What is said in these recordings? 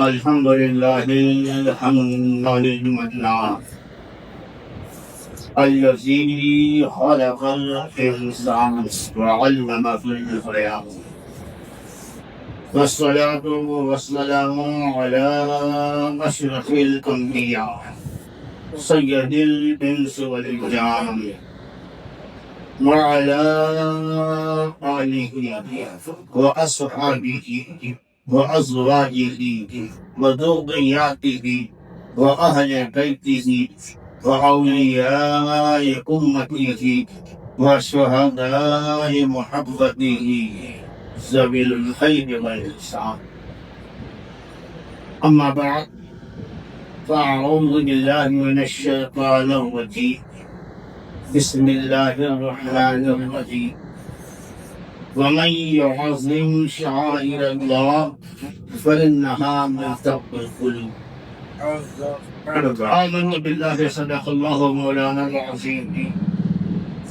الحمد لله الحمد لله الذي خلق الإنسان وعلم في البيان والصلاة والسلام على أشرف الأنبياء سيد الإنس والجان وعلى آله وأصحابه وأزواجه وذرياته وأهل بيته وأولياء أمته وشهداء محبته ذوي الخير والإحسان. أما بعد فأعوذ بالله من الشيطان الرجيم. بسم الله الرحمن الرحيم. ومن يعظم شعائر الله فإنها من تقوى القلوب. آمنا بالله صدق الله مولانا العظيم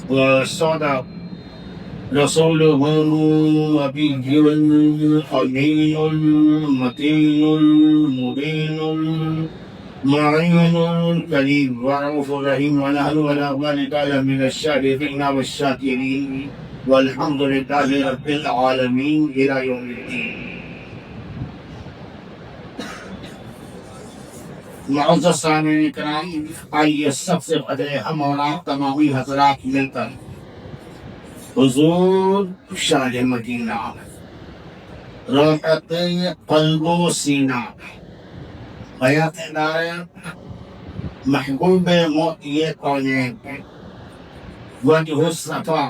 وصدق رسوله النبي الأمين المتين المبين المعين الكريم والرؤوف الرحيم ونحن ولا ذلك من الشاكرين والشاكرين والحمد لله رب العالمين إلى يوم الدين. معزز سامعین کرام، آئیے سب سے پہلے ہم اور آپ تمامی حضرات مل کر حضور شاہ مدینہ راحت قلب و سینہ حیات دار محبوب موتی کونین وجہ الصفا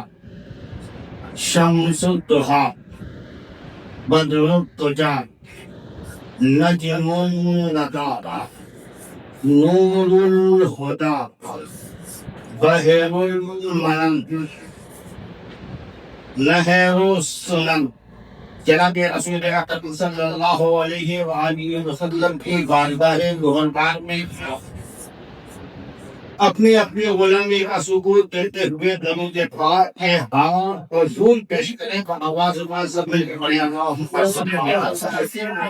شمس الضحا بدر الدجا نجم الندى نور الهدى بحر المنن نہر السنن. جناب رسول اکرم صلی اللہ علیہ وآلہ وسلم کی بارگاہ ظہر پاک میں اپنی اپنی غلامی کا ثبوت دیتے ہوئے درود فاتحہ اور ظہور پیش کریں کا آواز سب مل کے پڑھیں. اللہم صل علی سیدنا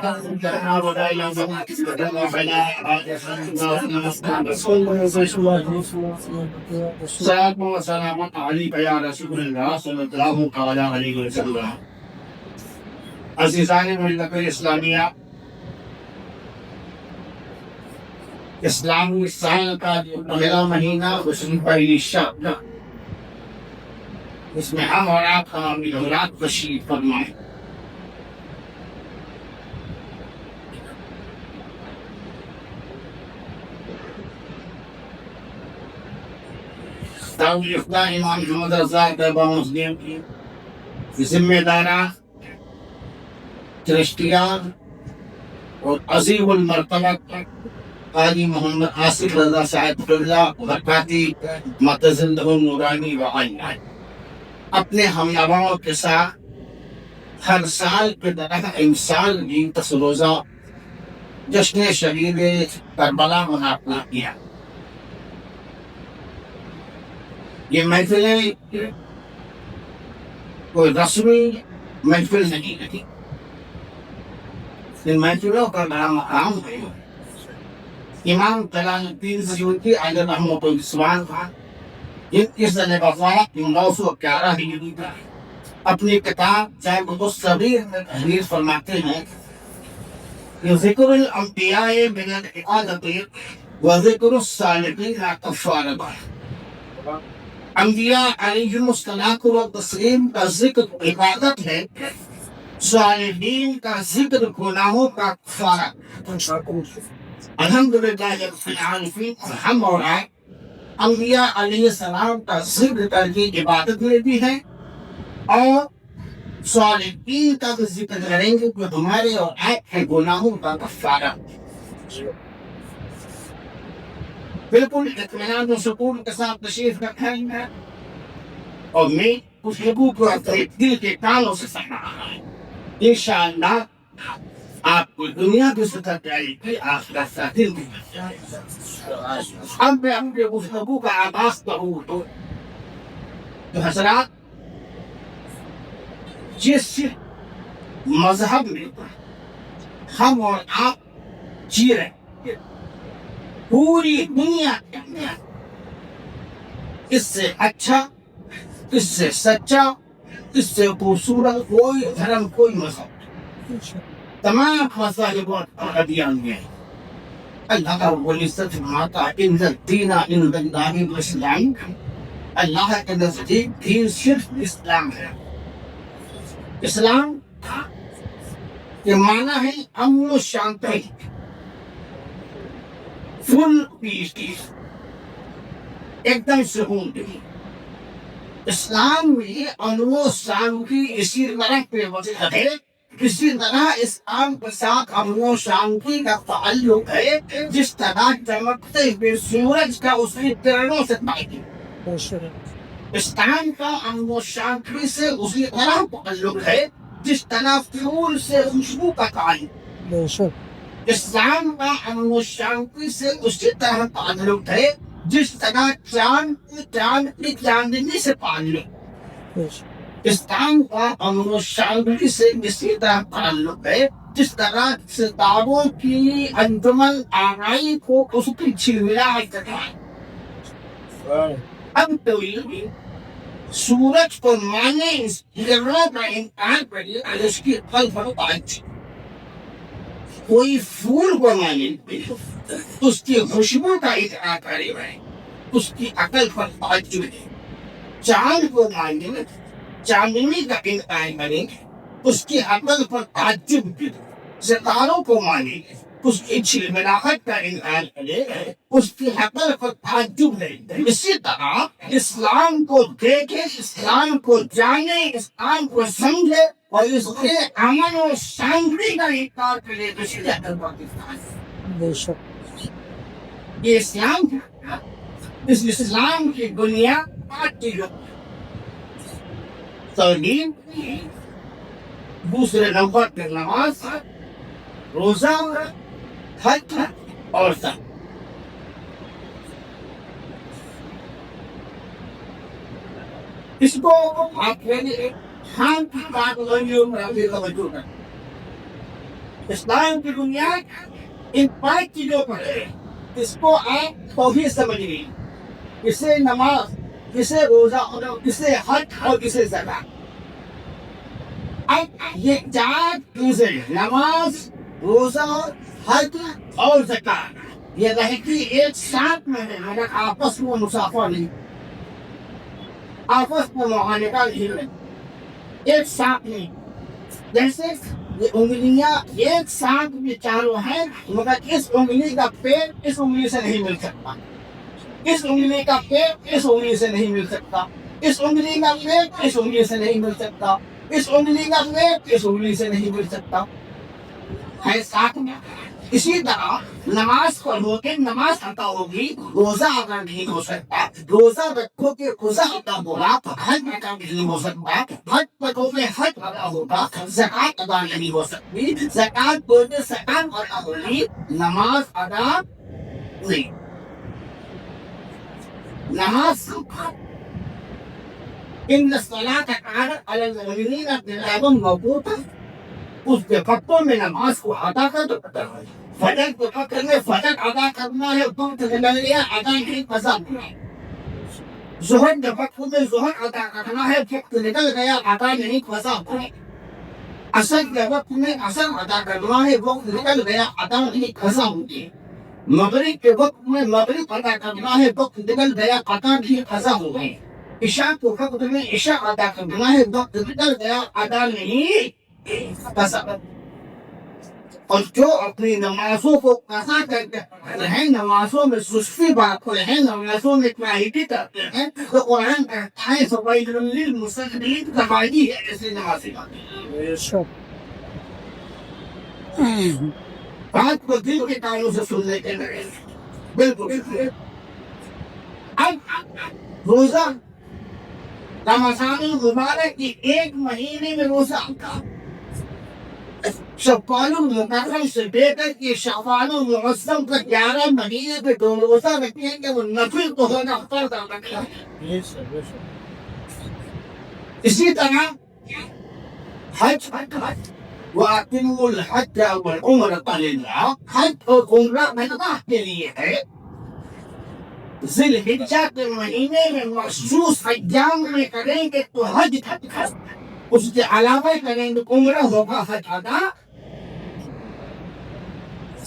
صلاۃ و سلام علیک یا رسول اللہ صلی اللہ علیہ وسلم. عزیزان ملت اسلامیہ، اسلامی سال کا جو پہلا مہینہ اس کی پہلی شب، اس میں ہم اور آپ تمامی حضرات تشریف فرمائیں. دعوت امام محمد رضا طیبہ مسلم کی ذمہ دارہ ٹرسٹیان اور عظیم المرتبہ قاضی محمد آصف رضا صاحب اللہ برکاتی متزندہ نورانی وعین اپنے ہم نواؤں کے ساتھ ہر سال کی طرح امسال بھی روزہ جشن شہید کربلا منعقد کیا. یہ محفلیں کوئی رسمی محفل نہیں تھی، ان محفلوں کا نام عام ہے. امام جلال الدین سیوطی علیہ رحمۃ الاسلام جن کی سنہ وفات 911 ہجری کا اپنی کتاب جامع الصغیر میں تحریر فرماتے ہیں کہ ذکر الانبیاء من العبادت و ذکر الصالحین کفارۃ. انبیاء علیہم الصلاۃ والتسلیم کا ذکر عبادت ہے، صالحین کا ذکر گناہوں کا کفارہ. الحمدللہ رب العالمین. ہم اور آپ انبیاء علیہ السلام کا ذکر کر کے عبادت میں بھی ہے اور صالحین کا بھی ذکر کریں گے کہ ہمارے اور آپ کے گناہوں کا کفارہ. بالکل اطمینان و سکون کے ساتھ تشریف رکھیں گے اور میں اس لوگوں کو اپنے دل کے کانوں سے سن رہا ہے. انشاءاللہ آپ کو دنیا کی سطح جائے گی، آخرت کا دل بھی. اب میں اپنے گفتگو کا آغاز کروں تو حضرات جس مذہب میں ہم اور آپ جی رہے پوری دنیا کے اندر اس سے اچھا، اس سے سچا، اس سے خوبصورت کوئی دھرم، کوئی مذہب، تمام مذاہب اور ادیان میں اللہ کا العزت فرماتا ہے ان الدین عند اللہ الاسلام، اللہ کے نزدیک دین صرف اسلام ہے۔ اسلام کے معنی ہے امن و شانتی، فل پیس، ایک دم سکون۔ اسلام میں امن و شانتی اسی طرح پہ وجہ ہے، اسی طرح اسلام کے ساتھ امن و شانتی کا تعلق ہے جس طرح چمکتے ہوئے سورج کا اسی کرنوں سے تعلق۔ اسلام کا امن و شانتی سے اسی طرح تعلق ہے جس طرح پھول سے خوشبو کا تعلق۔ اسلام کا امن و شانتی سے اسی طرح تعلق ہے جس طرح چاند کی چاندنی سے تعلق۔ اسلام کا امن و شانتی سے اسی طرح تعلق ہے جس طرح ستاروں کی انجمن آرائی کو اس کی جھلملاہٹ کا۔ اب تو سورج کو مانے اس گروں کا انکار کرے اور اس کی پھل پھل کوئی پھول کو مانے اس کی خوشبو کا انکار کرے، اس کی عقل پر تعجب ہے۔ چاند کو مانے، چاندنی کا انکار کرے، اس کی عقل پر تعجب ہے۔ ستاروں کو مانے، اس کی جھلملاہٹ کا انکار کرے، اس کی عقل پر تعجب ہے۔ اسی طرح اسلام کو دیکھے، اسلام کو جانے، اسلام کو سمجھے اور اس کے امن و شانتی کا انکار کرے تو سیدھا پاکستان۔ یہ اسلام ہے، اس اسلام کی بنیاد کی تعلیم، دوسرے نمبر پہ نماز، روزہ، حج اور زکات۔ اس کو آپ ہم کی بات توجہ کریں۔ اسلام کی بنیاد ان 5 چیزوں پر ہے، اس کو آپ توحید سمجھ گئے، کسے نماز، کسے روزہ، کسے حج اور کسے زکات۔ اب یہ 4 چیزیں نماز، روزہ، حج اور زکات یہ رہتی ایک ساتھ میں ہے، مگر آپس میں مسافہ نہیں، آپس میں معاہدہ نہیں ہے، ایک ساتھ نہیں۔ جیسے یہ انگلیاں ایک ساتھ میں چالو ہیں مگر اس انگلی کا پیر اس انگلی سے نہیں مل سکتا، اس انگلی کا پیر اس انگلی سے نہیں مل سکتا، اس انگلی کا پیر اس انگلی سے نہیں مل سکتا، اس انگلی کا پیر اس انگلی سے نہیں مل سکتا، ہے ساتھ میں۔ اسی طرح نماز پڑھو گے نماز عطا ہوگی، روزہ ادا نہیں ہو سکتا، روزہ رکھو گے روزہ عطا ہوگا، حج ادا نہیں ہو سکتا، حج پڑھو گے حج ادا ہوگا، زکات ادا نہیں ہو سکتی، زکات پڑھو گے زکات ادا ہوگی، نماز ادا نہیں۔ نماز ان الصلاۃ کانت علی المؤمنین کتابا موقوتا، اس کے وقتوں میں نماز کو ادا کر دو۔ فجر کے وقت میں فجر ادا کرنا ہے، وقت نکل گیا ادا نہیں قضا ہے۔ ظہر کے وقت میں ظہر ادا کرنا ہے، وقت نکل گیا ادا نہیں قضا ہے۔ عصر کے وقت میں عصر ادا کرنا ہے، وقت نکل گیا ادا نہیں قضا ہوگی۔ مغرب کے وقت میں مغرب ادا کرنا ہے، وقت نکل گیا ادا نہیں قضا ہوگی۔ عشاء کے وقت میں عشاء ادا کرنا ہے، وقت نکل گیا ادا نہیں قضا۔ اور جو اپنی نمازوں کو قضا کرتے ہیں، نمازوں میں سستی بارتے ہیں، نمازوں میں کاہلی کرتے ہیں، تو قرآن کہتا ہے فویل للمصلین، تباہی ہے ایسے نمازی کا۔ بات کو دل کے کانوں سے سننے کے لگے، بالکل۔ اب روزہ رمضان المبارک کی 1 مہینے میں روزہ آتا، شوال المحرم سے لے کر کے شوال المعظم تک 11 مہینے پہ 2 روزہ رکھیں گے، وہ نفل تو ہونا فرض رکھا ہے۔ اسی طرح حج وَأَتِمُّوا الْحَجَّ وَالْعُمْرَةَ لِلَّهِ. حج اور عمرہ میں اللہ کے لیے ہے. ذی الحجہ کے مہینے میں مخصوص ایام میں کریں گے تو حج تھا، اس کے علاوہ کریں گے عمرہ ہوگا حج ادا.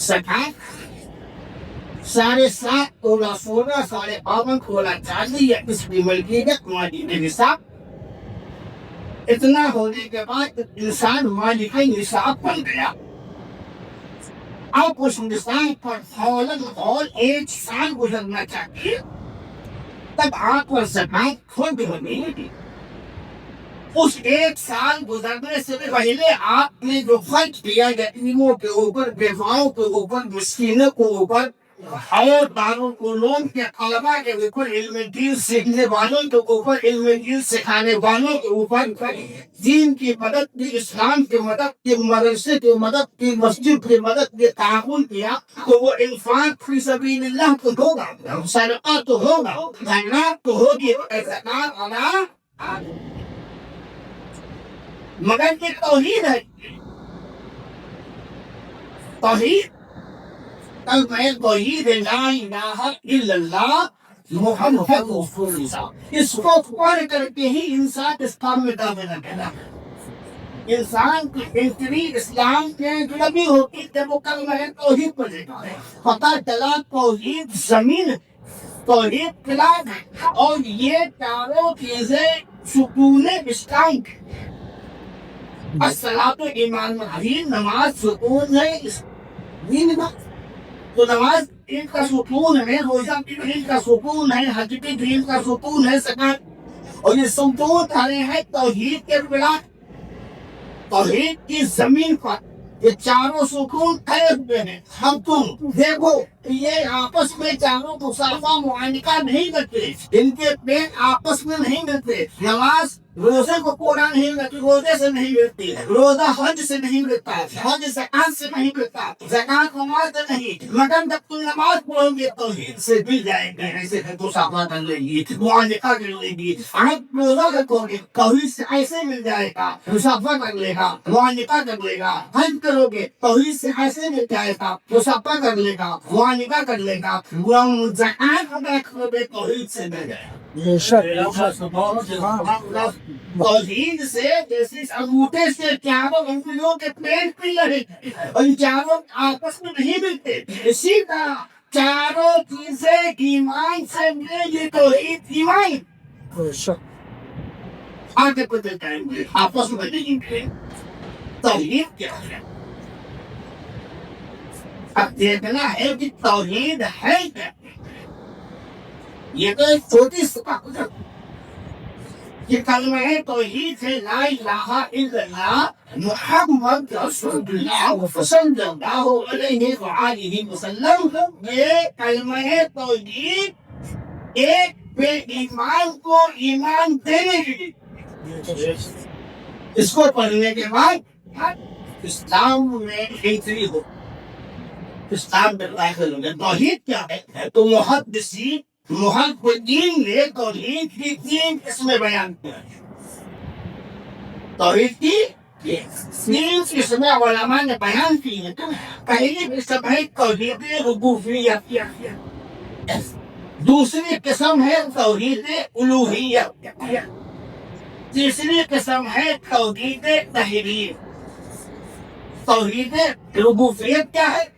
زکات 7.5 تولا سونا، 52 تولا چاندی یا اس کی ملکیت مالک نصاب. اتنا ہونے کے بعد انسان مالک نصاب بن گیا. اب اس نصاب پر فوراً 1 سال گزرنا چاہیے، تب آپ پر زکات خود ہوگی. اس 1 سال گزرنے سے پہلے آپ نے جو خرچ کیا یتیموں کے اوپر، بیواؤں کے اوپر، مسکینوں کے اوپر، اور داروں کو لون کے طلبا کے اوپر، علم دین سیکھنے والوں کے اوپر، علم دین سکھانے والوں کے اوپر، دین کی مدد کی، اسلام کی مدد کی، مدرسے کی مدد کی، مسجد کی مدد کی تعاون کیا، تو وہ انفاق فی سبیل اللہ تو ہوگا، صدقہ تو ہوگا، خیرات تو ہوگی، زکات ادا. مگر یہ توحید ہے. توحید توحید لا الہ الا اللہ محمد رسول اللہ. اس کو پڑھ کر کے ہی انسان اسلام میں داخل کرنا. انسان کی انٹری اسلام کے جبھی ہوتی جب وہ کلمہ توحید پڑھے گا. پتہ چلا توحید زمین، توحید کلام ہے، اور یہ چاروں چیزیں ستون اسلام کی. الصلاۃ ایمان مہین، نماز ستون ہے. تو نماز دین کا ستون ہے، روزہ بھی دین کا ستون ہے، حج بھی دین کا ستون ہے، زکات. اور یہ ستون کھڑے ہیں توحید کے بلا، توحید کی زمین پر. یہ چاروں ستون کھڑے ہوئے ہیں. ہم تم دیکھو یہ آپس میں چاروں مسافہ معانقہ نہیں کرتے، ان کے پیٹ آپس میں نہیں ملتے. نماز روزے کو پورا نہیں ملتی، روزے سے نہیں ملتی، روزہ حج سے نہیں ملتا، حج زکات سے نہیں ملتا، زکات نماز سے نہیں. مگر جب تم نماز پڑھو گے توحید سے مل جائے گا. ایسے مسافہ کر لے گی، معانقہ کر لے گی. آپ روزہ رکھو گے توحید سے ایسے مل جائے گا، مسافہ کر لے گا، معانقہ کر لے گا. حج کرو گے توحید سے ایسے مل جائے گا، مسافہ کر لے گا، معانقہ کر لے گا. زکات ادا کرو گے توحید سے مل جائے گا. توحید سے جیسے انگوٹھے سے چاروں انگلیوں کے پیٹ پی رہے ہیں اور ان چاروں آپس میں نہیں ملتے. اسی طرح چاروں چیزیں ایمان سے ملے گی. توحید ایمان آگے پتہ کریں گے آپس میں نہیں ملے. توحید کیا ہے؟ اب دیکھنا ہے کہ توحید ہے کیا. یہ تو ایک چھوٹی سی بات ہے. یہ کلمہ توحید ہے لا الہ الا اللہ محمد رسول اللہ صلی اللہ علیہ وآلہ وسلم. یہ کلمہ توحید ایک بے ایمان کو ایمان دینے کی. اس کو پڑھنے کے بعد اسلام میں انٹری ہو، اسلام میں داخل ہو گیا. توحید کیا ہے؟ تو محدثین نے توحید کی 3 قسمیں بیان کیا. توحید کی 3 قسمیں علماء نے بیان کی ہیں. پہلی قسم ہے توحید ربوبیت، دوسری قسم ہے توحید الوہیت، تیسری قسم ہے توحید تحریر. توحید ربوبیت کیا ہے؟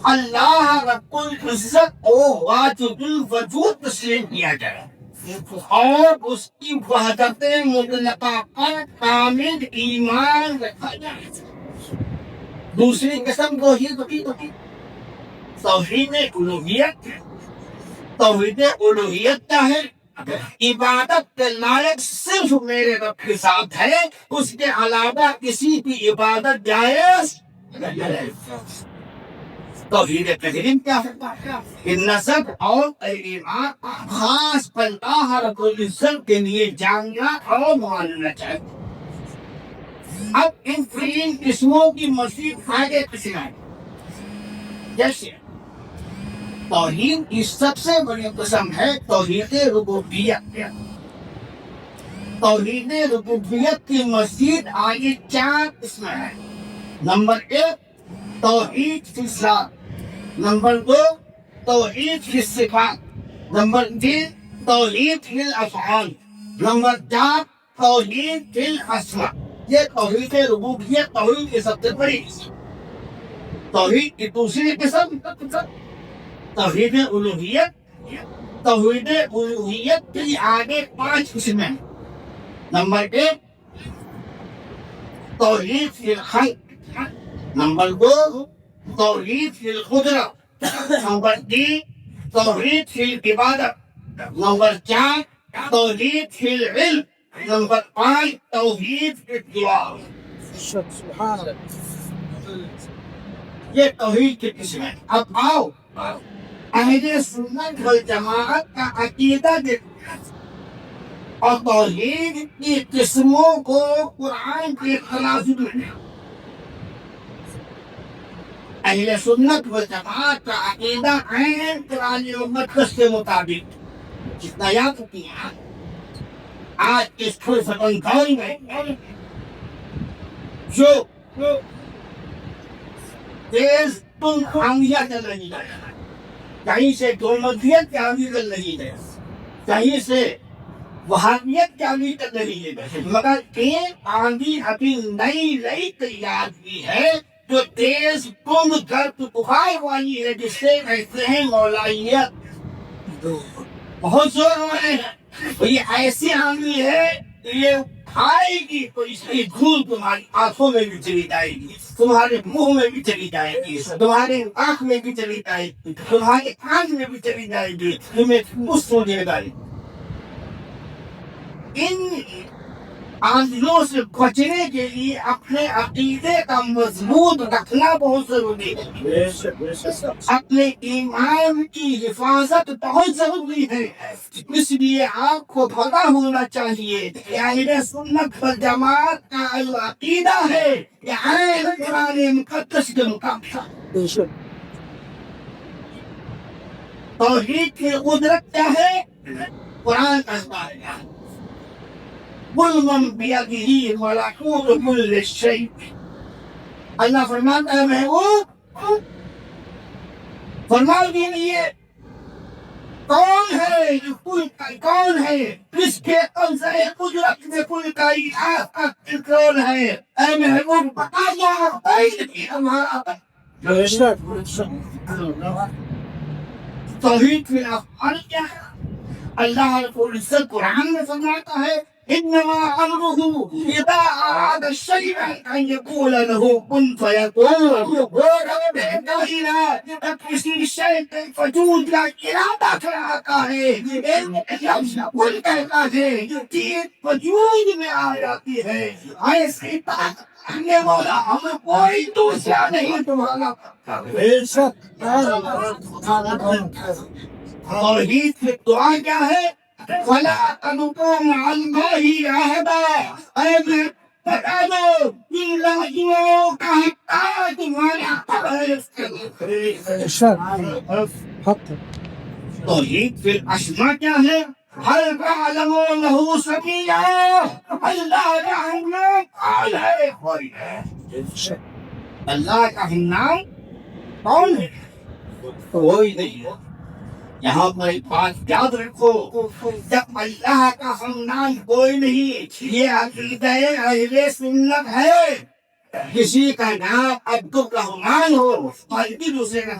اللہ رب العزت و واجب الوجود تسلیم کیا جائے اور اس کی وحدت مطلقہ پر کامل ایمان رکھا جائے. دوسری قسم توحید الوہیت. توحید الوہیت کیا ہے؟ عبادت کے لائق صرف میرے رب کے ساتھ ہے، اس کے علاوہ کسی کی عبادت جائز نہیں. توحید تحریم کیا ہے؟ نسب اور ایمان خاص اللہ رب العزت کے لیے جاننا اور ماننا چاہیے. اب ان 3 قسموں کی مزید آگے قسمیں جیسے توحید کی سب سے بڑی قسم ہے توحید ربوبیت. توحید ربوبیت کی مزید آگے 4 قسمیں ہیں. نمبر 1 توحید فی الذات، نمبر 2 توحید فی الصفات، نمبر 3 توحید فی الافعال، نمبر 4 توحید فی الاسماء۔ یہ توحید ربوبیت توحید کی سب سے بڑی قسم۔ توحید کی دوسری قسم توحید الوہیت۔ توحید الوہیت کی آگے 5 قسمیں۔ نمبر 1 توحید فی الخلق، نمبر 2 توحید فی القدرت، نمبر 3 توحید فی العبادت، نمبر 4 توحید فی العلم، نمبر 5 توحید فی الدعاء۔ سبحان اللہ۔ یہ توحید کی قسمیں۔ اب آؤ اہل سنت والجماعت کا عقیدہ دیکھتے ہیں اور توحید کی قسموں کو قرآن کے خلاف میں۔ اہل سنت والجماعت کا عقیدہ عین قرآن مقدس کے مطابق جتنا یاد کیا آج اس فرصتن دور میں جو تیز تن آندیاں چل رہی ہے، کہیں سے گومتیت کی آندھی چل رہی ہے، کہیں سے وہابیت کی آندھی چل رہی ہے، مگر ایک آندھی ابھی نئی تیار ہوئی ہے جو تیز تند گرد بخار والی ہے، جس سے کہتے ہیں مولائیت۔ بہت زور والے ہیں، یہ ایسی آندھی ہے یہ کھائے گی تو اس کی دھول تمہاری آنکھوں میں بھی چلی جائے گی، تمہارے منہ میں بھی چلی جائے گی، تمہارے آنکھ میں بھی چلی جائے گی، تمہارے کان میں بھی چلی جائے گی، تمہیں اس ہو جائے گا۔ ان آندھیوں سے بچنے کے لیے اپنے عقیدے کا مضبوط رکھنا بہت ضروری ہے، اپنے ایمان کی حفاظت بہت ضروری ہے۔ اس لیے آپ کو پتہ ہونا چاہیے کہ اہل سنت والجماعت کا عقیدہ ہے کہ عین قرآن مقدس کے مطابق توحید کی قدرت کیا ہے؟ قرآن کہتا ہے قل من بیدہ ملکوت کل شیء۔ اللہ فرماتا ہے محبوب فرما دیجیے کون ہے جو کون ہے جس کے قبضہ قدرت میں کل کائنات کا کنٹرول ہے؟ اے محبوب بتا دو ہمارا توحید فی الافعال کیا ہے؟ اللہ رب العزت قرآن میں فرماتا ہے انما امره اذا اراد شيئا ان يقول له كن فيكون۔ کسی شے کے وجود کا ارادہ کراتا ہے، لفظ کن کہتا ہے، چیز وجود میں آ جاتی ہے۔ ایسی طاقت نے مولا ہمیں کوئی دوسرا نہیں تمہارا۔ توحید کی دعا کیا ہے؟ وَلَا تَدْعُوا مَعَ اللَّهِ أَحَدًا۔ اے میں بتا دو ان لفظوں کا حق تمہارا توحید فی الاسماء کیا ہے؟ هل تعلموا له سبيلا؟ اللہ کا نام کون ہے؟ اللہ کا نام کون ہے؟ کوئی نہیں ہے۔ یہاں پر ایک بات یاد رکھو، جب اللہ کا نام کوئی نہیں، یہ عقیدہ اہل سنت ہے۔ کسی کا نام عبد الرحمن ہو اور دوسرے کا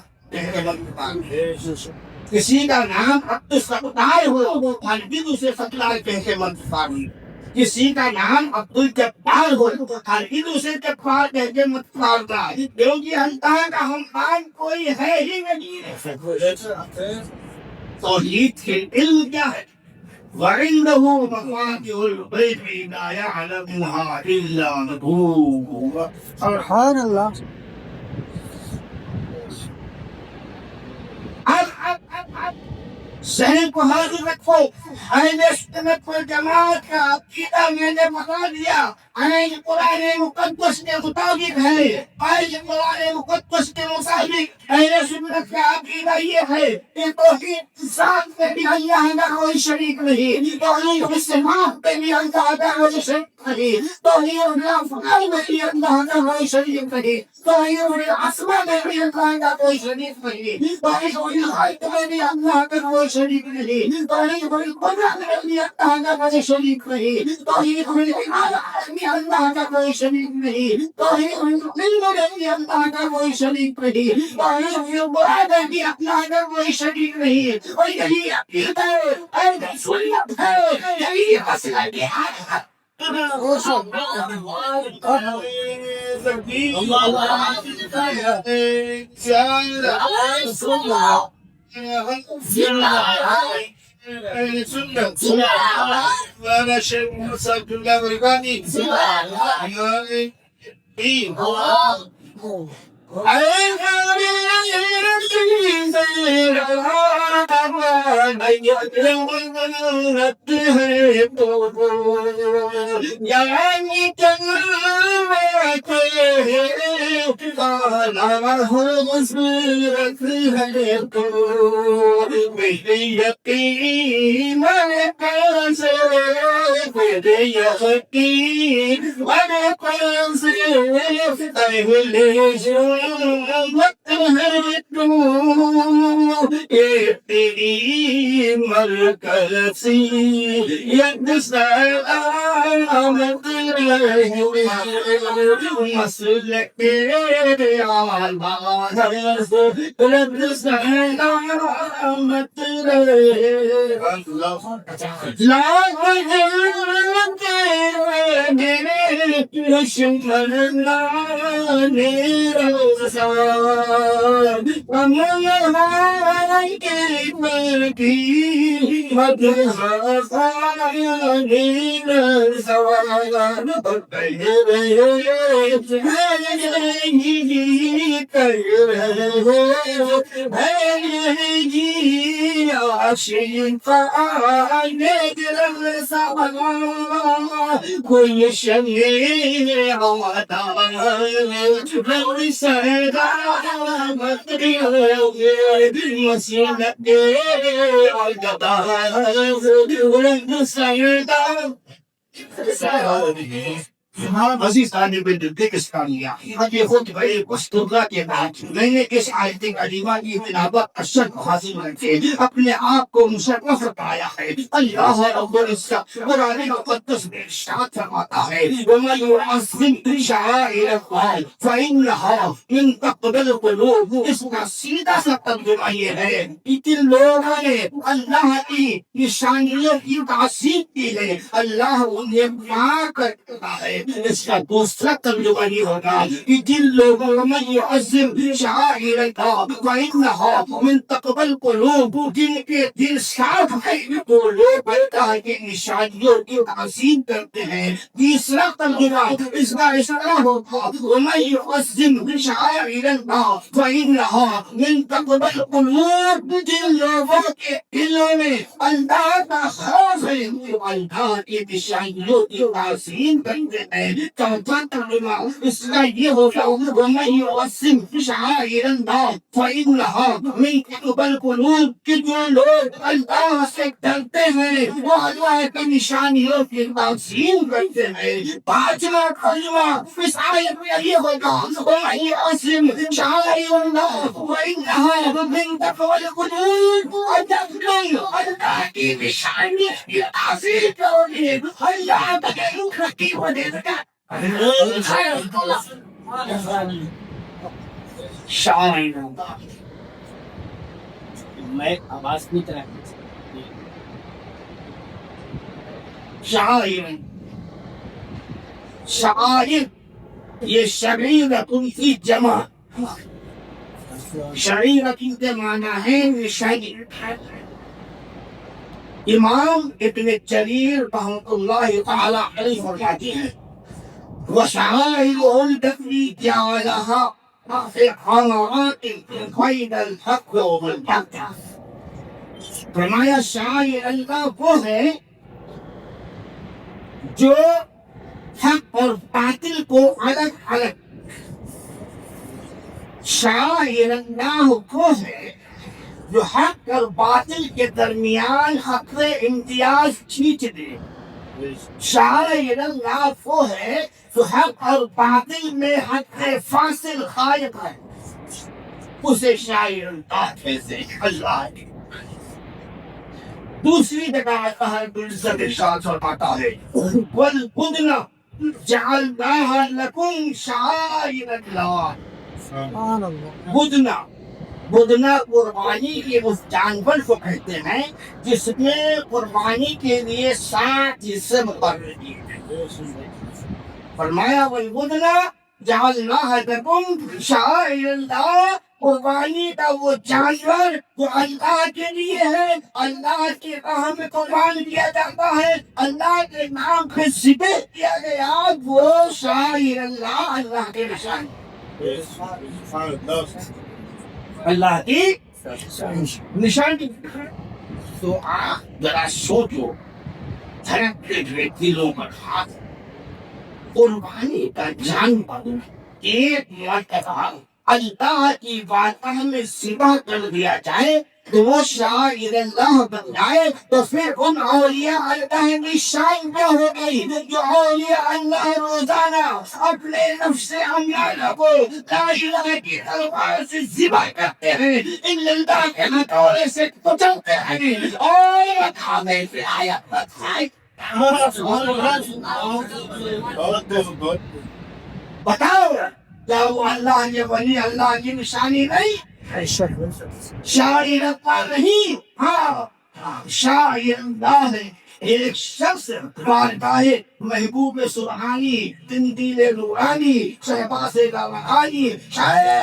کسی کا نام عبد الستار ہو اور دوسرے ستار کہتے مدفار، کسی کا نام عبد الجبار ہو اور دوسرے جبار کہتے مدفار کا، کیونکہ اللہ کا نام کوئی ہے ہی نہیں۔ توحید کے علم کیا ہے؟ وَعِنْدَهُ مَفَاتِحُ الْغَيْبِ لَا يَعْلَمُهَا إِلَّا هُوَ۔ سبحان اللہ۔ اب ذہن کو حاضر رکھو، اہل سنت والجماعت کا عقیدہ میں نے بتا دیا، عین قرآن مقدس کے مطابق ہے آئے قرآن مقدس کے مطابق اہل سنت کا عقیدہ یہ ہے کہ توحید ذات میں بھی اللہ کا کوئی شریک نہیں، توحید صفات میں بھی اللہ کا کوئی شریک نہیں، توحید افعال میں بھی اللہ کا کوئی شریک نہیں، توحید اسماء میں بھی اللہ کا کوئی شریک نہیں، توحید خلق میں بھی اللہ کا کوئی شریک نہیں، توحید قدرت میں بھی اللہ کا کوئی شریک نہیں، توحید عبادت میں اللہ کا کوئی شریک نہیں، توحید علم میں بھی اللہ کا کوئی شریک نہیں، توحید برا میں بھی اللہ کا کوئی شریک نہیں، اور یہی عقیدہ اہل سنت ہے، یہی مسلک ہے۔ وانا شيخ موسى عبد الله الغاني کوئی شمع عزیز طالب علم دیکھ اس کامیابی یہ خود بڑے مستقبہ کے بعد میں نے اس آیت کریمہ کی تلاوت اشد حاصل کر کے اپنے آپ کو مشرف پایا ہے۔ اللہ رب العزت قرآن مقدس میں ارشاد فرماتا ہے وَمَن يُعَظِّمْ شَعَائِرَ اللَّهِ فَإِنَّهَا مِن تَقْوَى الْقُلُوبِ۔ اس کا سیدھا سا ترجمہ یہ ہے کہ جن لوگوں نے اللہ کی نشانیوں کی تعظیم کی ہے اللہ انہیں پاک کرتا ہے۔ اس کا دوسرا ترجمہ یہ ہوگا کہ جن لوگوں میں يعظم شعائر اللہ فإنها من تقوى القلوب، جن کے دل صاف ہے وہ لوگ اللہ کی نشانیوں کی تعظیم کرتے ہیں۔ تیسرا ترجمہ اس کا اشارہ ہوگا ومن يعظم شعائر اللہ فإنها من تقوى القلوب، جن لوگوں کے دلوں میں اللہ کا خوف ہے وہ اللہ کی نشانیوں کی تعظیم کرتے ہیں۔ چوتھا ترجمہ اس کا یہ ہوگا وَمَن يُعَظِّمْ شَعَائِرَ اللَّهِ فَإِنَّهَا مِن تَقْوَى الْقُلُوبِ، کہ جو لوگ اللہ سے ڈرتے ہیں وہ اللہ کی نشانیوں کی تعظیم کرتے ہیں۔ پانچواں ترجمہ اس آیت میں یہ ہوگا وَمَن يُعَظِّمْ شَعَائِرَ اللَّهِ فَإِنَّهَا مِن تَقْوَى الْقُلُوبِ، اللہ کی نشانیوں کی تعظیم کرو گے اللہ کی وجہ سے شاعر میں آواز نہیں طرح شاعر شاعر یہ شریعت کی جمع، شریعت کے معنی ہے شریعت۔ امام ابن جریر رحمۃ اللہ تعالی علیہ فرماتے ہیں وشعائر التي جعلها في حمرات بين الحق والباطل، فرمایا شاعر اللہ وہ ہے جو حق اور باطل کو الگ الگ شاعر اللہ وہ ہے جو حق اور باطل کے درمیان حق امتیاز کھینچ دے. شاعر اللہ وہ ہے جو حق اور باطل میں حق فاصل قائم ہے. اسے شاعر اللہ کہتے ہیں. اللہ کی دوسری جگہ اللہ رب العزت ارشاد فرماتا ہے وَالْبُدْنَ جَعَلْنَاهَا لَكُمْ شَعَائِرَ اللَّهِ. سبحان اللہ. بدنا قربانی کے اس جانور کو کہتے ہیں جس میں قربانی کے لیے 7 حصے مقرر کیے ہیں. فرمایا وَالْبُدْنَ جَعَلْنَاهَا لَكُمْ شَعَائِرَ اللَّهِ. قربانی کا وہ جانور جو اللہ کے لیے ہے, اللہ کے راہ میں قربان کیا جاتا ہے, اللہ کے نام پہ ذبح کیا گیا, وہ شاعر اللہ, اللہ کے نشان, اللہ کی نشانی. تو آپ ذرا سوچو, دھڑکتے ہوئے دلوں پر ہاتھ, قربانی کا جانور ایک مرتبہ اللہ کی بارگاہ میں ذبح کر دیا جائے تو وہ شاعر اللہ بن جائے, تو پھر ان اولیاء اللہ کی شان کیا ہو گئی جو اولیاء اللہ روزانہ اپنے نفس امارہ کو لا الہ کی تلوار سے ذبح کرتے ہیں, ان اللہ کے ہتھوڑے سے کچلتے ہیں, اور کھانے سے آیت بتائے. بتاؤ کیا وہ اللہ کے ولی اللہ کی نشانی نہیں؟ شاعر اللہ نہیں, ہاں شاعر اللہ ہے. ایک شخص بارگاہ محبوب سبحانی تندیل نورانی شہباز گوہرانی شاعر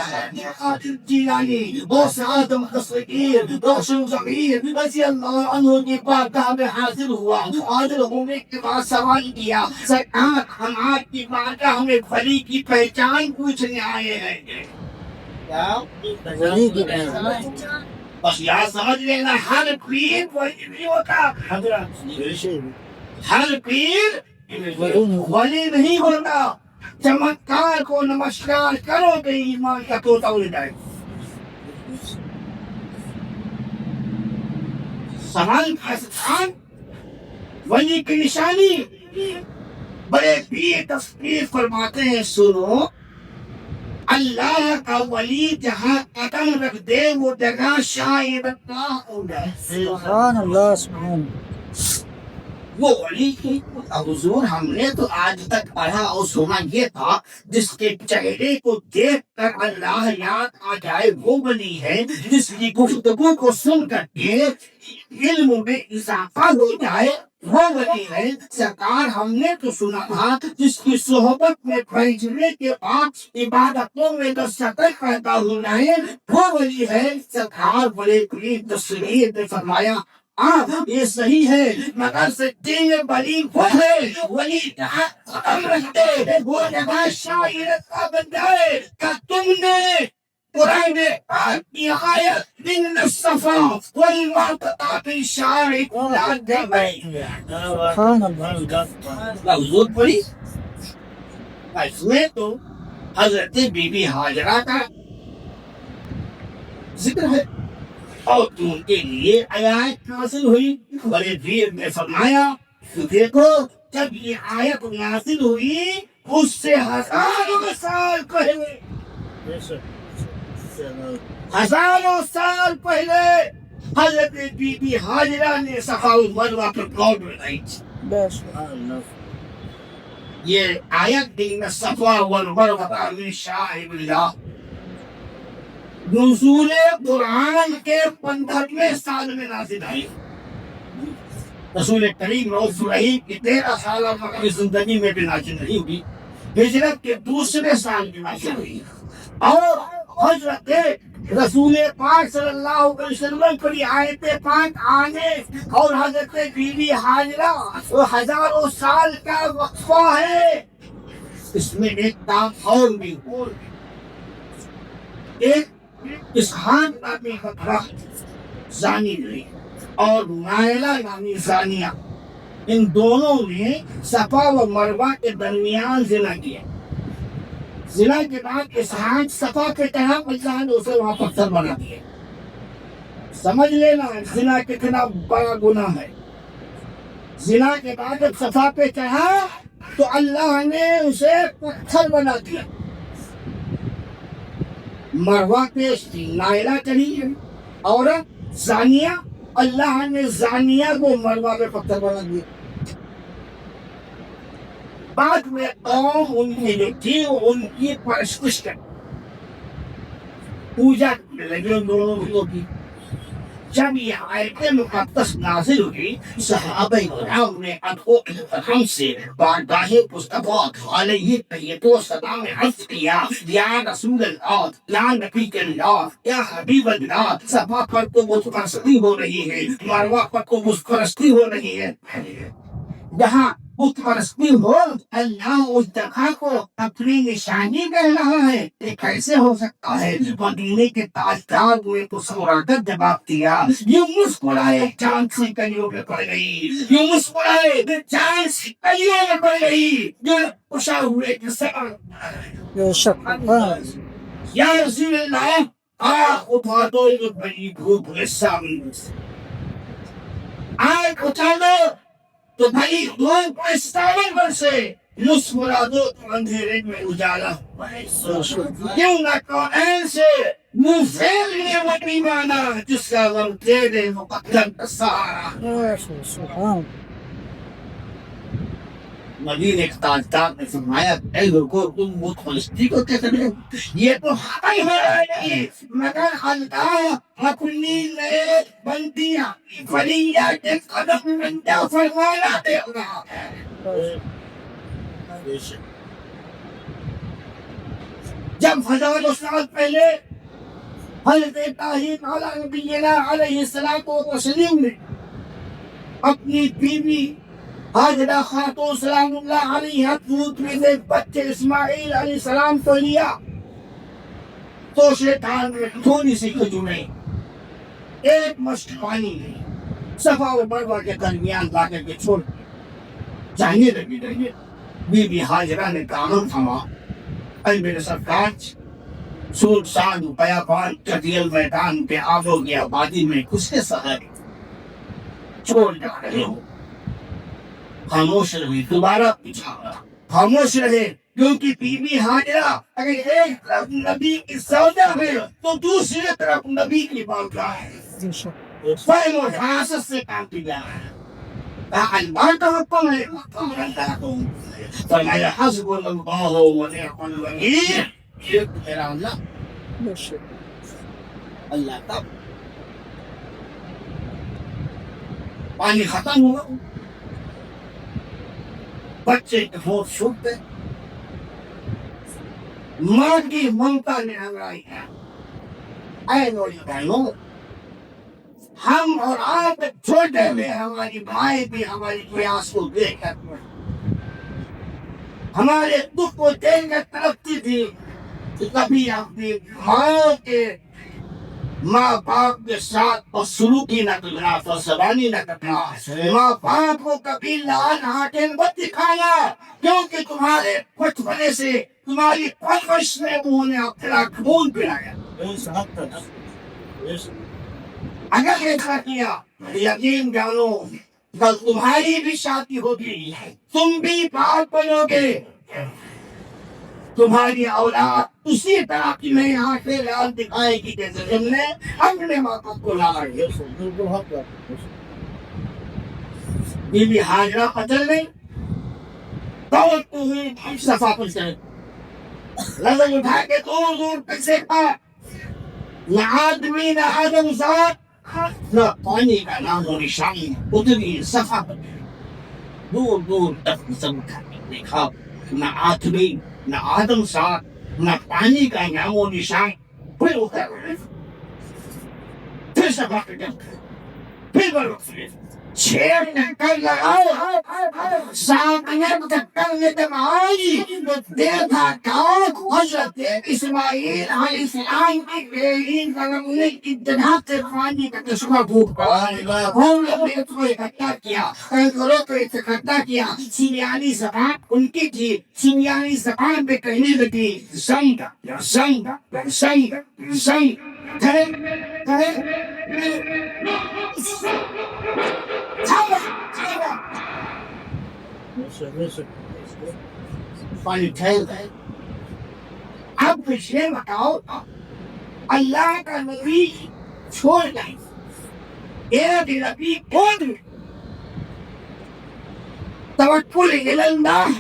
قادر جیلانی غوث اعظم دستگیر روشن ضمیر رضی اللہ عنہ کی بارگاہ میں حاضر ہوا. حاضر ہونے کے بعد سوال کیا, سرکار ہم آپ کی بارگاہ میں ولی کی پہچان پوچھنے آئے ہیں. ولی کی پہچان بس یہاں سمجھ لینا, ہر پیر ولی نہیں ہوتا, ہر پیر ولی نہیں ہوتا. چمتکار کو نمسکار کرو تو ایمان کا طوطا اڑ جائے. سوال پاکستان ولی کی نشانی, بڑے پیر تصویر فرماتے ہیں, سنو اللہ کا ولی جہاں قدم رکھ دے وہ جگہ شاعر اللہ ہو جائے. سبحان اللہ. سبحان اللہ. وہ ولی کی حضور ہم نے تو آج تک پڑھا اور سنا یہ تھا جس کے چہرے کو دیکھ کر اللہ یاد آ جائے وہ ولی ہے, جس کی گفتگو کو سن کر کے علم میں اضافہ ہو جائے وہ ولی ہے. سرکار ہم نے تو سنا تھا جس کی صحبت میں بیٹھنے کے بعد عبادتوں میں دستک پیدا ہو جائے وہ ولی ہے. سرکار بڑے قریب تصویر نے فرمایا یہ صحیح ہے, مگر سچے ولی وہ ہے ولی جہاں قدم رکھتے وہ جگہ شاعر کا بن جائے. کہ تم نے قرآن کی آیت ان الصفا والمرتضى في شعر سبحان اللہ. حضور پڑھی, اس میں تو حضرت بی بی ہاجرہ کا ذکر ہے اور ان کے لیے آیات نازل ہوئی. بڑے پیر نے فرمایا دیکھو جب یہ آیت نازل ہوئی اس سے ہزاروں سال پہلے, ہزاروں سال پہلے حضرت بی بی ہاجرہ نے صفا و مروہ پر دوڑ لگائی تھی. یہ آیت ان الصفا والمروہ من شعائر اللہ نزول قرآن کے 15ویں سال میں نازل آئی. رسول کریم رؤوف رحیم کی 13 سالہ مکری زندگی میں بھی نازل نہیں ہوئی, ہجرت کے دوسرے سال میں نازل ہوئی. اور حضرت رسول پاک صلی اللہ علیہ وسلم پر یہ آیت پاک آنے اور حضرت بی بی ہاجرہ وہ ہزاروں سال کا وقفہ ہے. اس میں ایک کام اور بھی ہو, ایک اسحاق نامی خطرہ زانی رہی اور نائلہ نامی زانیہ, ان دونوں نے صفا و مروہ کے درمیان زنا کیا. زنا کے بعد اسحاق صفا کے طرح اللہ نے اسے وہاں پتھر بنا دیا. سمجھ لینا زنا کتنا بڑا گناہ ہے. زنا کے بعد جب صفا پہ چڑھا تو اللہ نے اسے پتھر بنا دیا. مروا پہ نائلہ چڑھی ہے عورت زانیہ, اللہ نے زانیہ کو مروا پہ پتھر بنا دیا. بعد میں قوم ان کی جو تھی ان کی پرستش کر پوجا کرنے لگے ان دونوں لوگوں کی. جب یہ آیت مقدس نازل ہوئی صحابہ کرام نے ہم سے بارگاہ مصطفیٰ علیہ السلام نے عرض کیا یا رسول اللہ, یا نبی اللہ, یا حبیب اللہ, صفا پر تو بت پرستی ہو رہی ہے, مروہ پر تو بت پرستی ہو رہی ہے. جہاں بت پرستی ہو اللہ اس جگہ کو اپنی نشانی کر رہا ہے, یہ کیسے ہو سکتا ہے؟ مدینے کے تاجدار نے تو سوراگر جواب دیا, یوں مسکرائے چاند سے کلیوں میں پڑ گئی, یوں مسکرائے چاند سے کلیوں میں پڑ گئی, جو خوشا ہوئے کہ بے شک یا رسول اللہ آنکھ اٹھا دو, یہ بڑی دھوپ کے سامنے آنکھ اٹھا دو تو بھائی دھوپ کے سامنے سے مسکرا دو تو اندھیرے میں اجالا. کیوں نہ قرآن سے منہ پھیر نعمت ایمانہ جس کا غم تیرے مقدر کا سہارا. مدینے کے تاجدار نے فرمایا اے لوگوں تم بت پرستی کو کہتے ہیں, یہ تو حقی ہے مگر اللہ اپنی نئے بندیاں فریہ کے قدم بندہ فرمانا دے رہا ہے. جب 1000 سال پہلے حضرت ابراہیم علیہ نبینا علیہ السلام کو تسلیم نے اپنی بیوی حاجرہ خاتون سلام اللہ علیہ دودھ میں سے بچے اسماعیل علیہ السلام کو لیا تو شیطان نے تھوڑی سی کھجوریں ایک مشت پانی صفا و مروہ کے درمیان لا کر کے چھوڑ جانے لگی. بی بی حاجرہ نے کامن تھما, اے میرے سرکار سود سان بیابان چٹیل میدان پہ آب ہو گیا, وادی میں کس کے سہارے چھوڑ جا رہے ہو؟ خاموش رہی, دوبارہ پوچھا, خاموش رہے کیونکہ بی بی حاجرہ اگر ایک طرف نبی کی سودا ہے تو دوسری طرف نبی کی بارگاہ ہے. فہم و حاست سے کام کیا ہے. اللہ کا حکم ہے, حکم رہتا ہے. فرمایا حسب اللہ و نعم الوکیل, یہ میرا اللہ اللہ کا. پانی ختم ہوا, بچے کے ہوش چھوٹ گئے, ماں کی ممتا نے ہمرائی ہے. اے نوجوانوں, ہم اور آپ چھوٹے میں ہماری مائیں بھی ہماری پیاس کو دیکھ کر ہمارے دکھ کو دیکھ کر تڑپتی تھی. کبھی اپنی ماں باپ کے ساتھ اور سلوکی نہ کرنا, فرزبانی نہ کرنا. ماں باپ کو کبھی لال آنکھیں مت دکھانا, کیونکہ تمہارے بچپنے سے تمہاری پرورش میں انہوں نے اپنا خون پلایا. اگر ایسا کیا یقین جانو کل تمہاری بھی شادی ہوگی, تم بھی باپ بنو گے, تمہاری اولاد اسی طرح کی نئی آنکھیں لال دکھائے گی جیسے تم نے اپنے ماں باپ کو لالا. بی بی حاجرہ قتل نہیں, دوڑتی ہوئی صفا پر چڑھ, لگن اٹھا کے دور دور پہ سیکھا. نہ آدمی نہ آدم ذات نہ پانی کا نام و نشان, اتنی صفا پر دور دور تک سمجھا دیکھا. نہ آدمی نہ آدم ساتھ نہ پانی کا نام و نشان. پھر اتر پھر صفا پہ جب پھر برف چھیڑ کر لگاؤ ساکنت چکر میں دمائی دیکھا کاؤ حضرت اسماعیل علیہ السلام کی بیٹی نے ابتدا سے پانی کا چشمہ پھوٹ پڑا ہم لوگ نے اس کو اکٹھا کیا کنکروں کو اکٹھا کیا سیریانی زبان ان کی تھی سیریانی زبان پہ کہنے لگی زنگ زنگ زنگ زنگ پانی ٹھہر گئے اب پچھلے بتاؤ اللہ کا نبی چھوڑ گئے ایک نبی کون توکل اللہ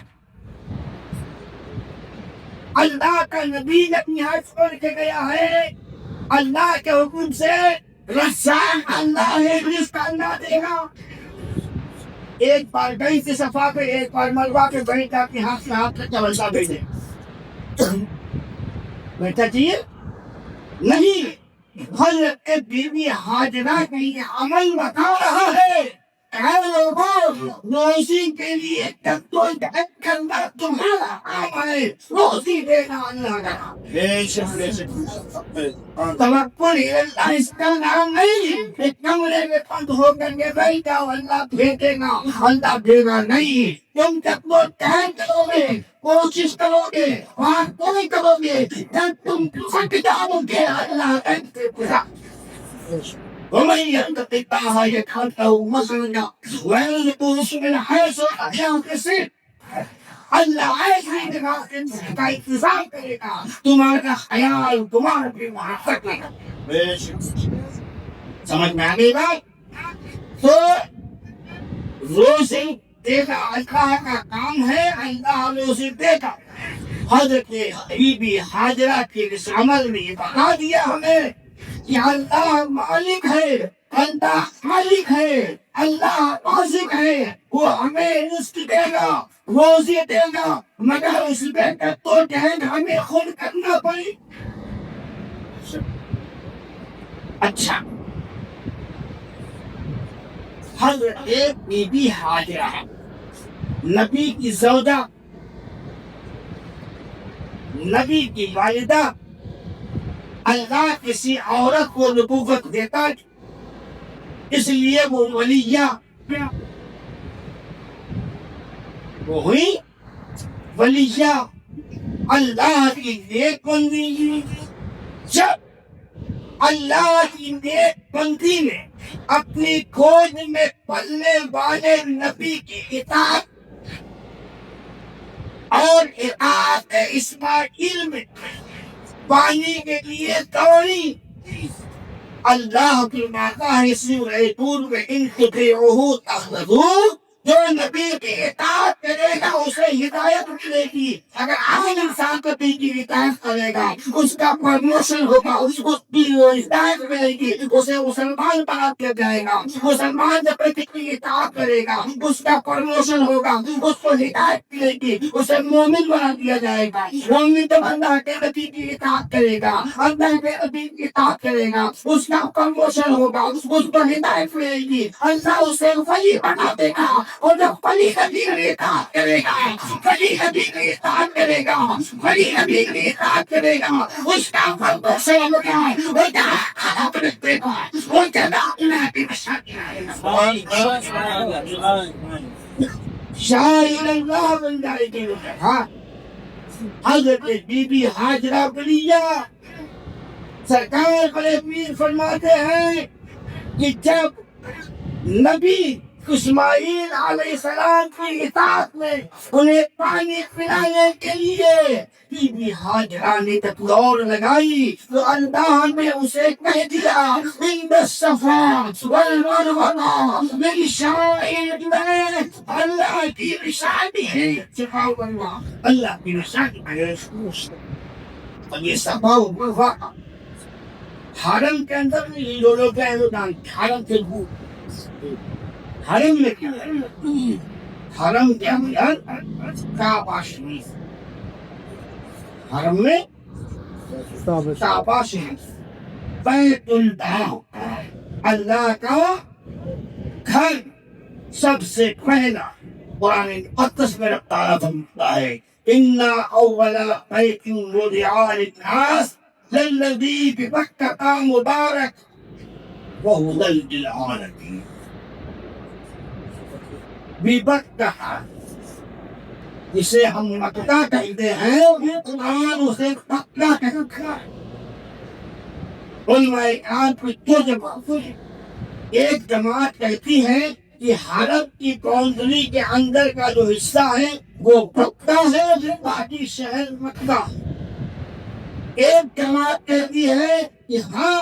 اللہ کا نبی اپنی ہاتھ چھوڑ کے گیا ہے اللہ کے حکم سے رزاق اللہ ہے رزق اللہ دے گا ایک بار گئی سے صفا پہ ایک بار ملوا کے بڑی کا اپنے ہاتھ سے ہاتھ رکھا بلتا بھیجے بیٹا چاہیے نہیں حضرت بی بی حاجرہ کا یہ عمل بتا رہا ہے روزی کے لیے کرنا تمہارا کام ہے روزی دینا اللہ کا توکل اللہ اس کا نام نہیں ایک کمرے میں بند ہو کر کے بیٹھ جاؤ اللہ بھیجے گا اللہ دے گا نہیں تم جب وہ ٹائم کرو گے کوشش کرو گے وہاں کوئی کرو گے جب تم تھک جاؤ گے اللہ انتظار ومن يتق الله يجعل له مخرجا ويرزقه من حيث لا يحتسب اللہ ایسے جگہ کا انتظام کرے گا تمہارا خیال تمہارے پہ محبت کرے گا سمجھ میں آ گئی بات تو روزی دے گا اللہ کا کام ہے اللہ روزی دے گا حضرت بی بی حاجرہ کے اس عمل میں یہ بتا دیا ہمیں کہ اللہ مالک ہے اللہ مالک ہے اللہ رازق ہے وہ ہمیں رزق دے گا روزی دے گا مگر اس میں تو ٹہن ہمیں خود کرنا پڑے اچھا حضرت بی بی حاجرہ نبی کی زوجہ نبی کی والدہ اللہ کسی عورت کو نبوت دیتا اس لیے وہ ولیہ وہ ہوئی ولیہ اللہ کی نیک بندی جب اللہ کی نیک بندی نے اپنی گود میں پلنے والے نبی کی اطاعت اور اطاعت اسماعیل میں پانی کے لیے دوڑی اللہ کی ماتا ہے سورہ طور میں ان تطیعوہ تہتدوا جو نبی کی اطاعت کرے گا اسے ہدایت ملے گی اگر عام انسان نبی کی اطاعت کرے گا اس کا پروموشن ہوگا اس کو ہدایت ملے گی اسے مسلمان بنا دیا جائے گا مسلمان جب نبی کی اطاعت کرے گا اس کا پروموشن ہوگا اس کو ہدایت ملے گی اسے مومن بنا دیا جائے گا مومن جب اللہ کے نبی کی اطاعت کرے گا اللہ کے نبی کی اطاعت کرے گا اس کا پروموشن ہوگا اس کو ہدایت ملے گی اللہ اسے ولی بنا دے گا اور جب ولی نبی کی اطاعت کرے گا ولی نبی کی اطاعت کرے گا ولی نبی کی اطاعت کرے گا اس کا پروموشن ہوگا وہ جہاں آپ رکھتے گا وہ جگہ اللہ کی بشاکی آئے گا شاہد اللہ بن جائے گی حضرت بی بی حاجرہ ولیہ سرکار بڑے پیر فرماتے ہیں کہ جب نبی اسماعیل علیہ السلام کی اطاعت میں انہیں پانی پلانے کے لیے بی بی حاجرہ نے جب دوڑ لگائی تو اللہ نے اسے کہہ دیا عند الصفا والمروہ میری شاعر میں اللہ کی نشانی ہے اللہ کی نشانی ہے اور یہ صفا و مروہ حرم کے اندر میں یہ دونوں کا اعلان حرم کے حرم میں کیا ہے حرم کے اندر کعبہ شریف حرم میں کعبہ شریف بیت اللہ اللہ کا گھر سب سے پہلا قرآن مقدس میں تعالیٰ فرماتا ہے اِنَّ أَوَّلَ بَيْتٍ وُضِعَ لِلنَّاسِ لَلَّذِي بِبَكَّةَ مُبَارَكٌ وَهُدًى لِلْعَالَمِينَ۔ بِبَكَّةَ جسے ہم مکہ کہتے ہیں، قرآن اسے مکہ کہتا ہے۔ علماء کرام کی دو جماعتیں، ایک جماعت کہتی ہے کہ حرم کی باؤنڈری کے اندر کا جو حصہ ہے وہ مکہ ہے، باقی شہر مکہ ہے۔ ایک جماعت کہتی ہے کہ ہاں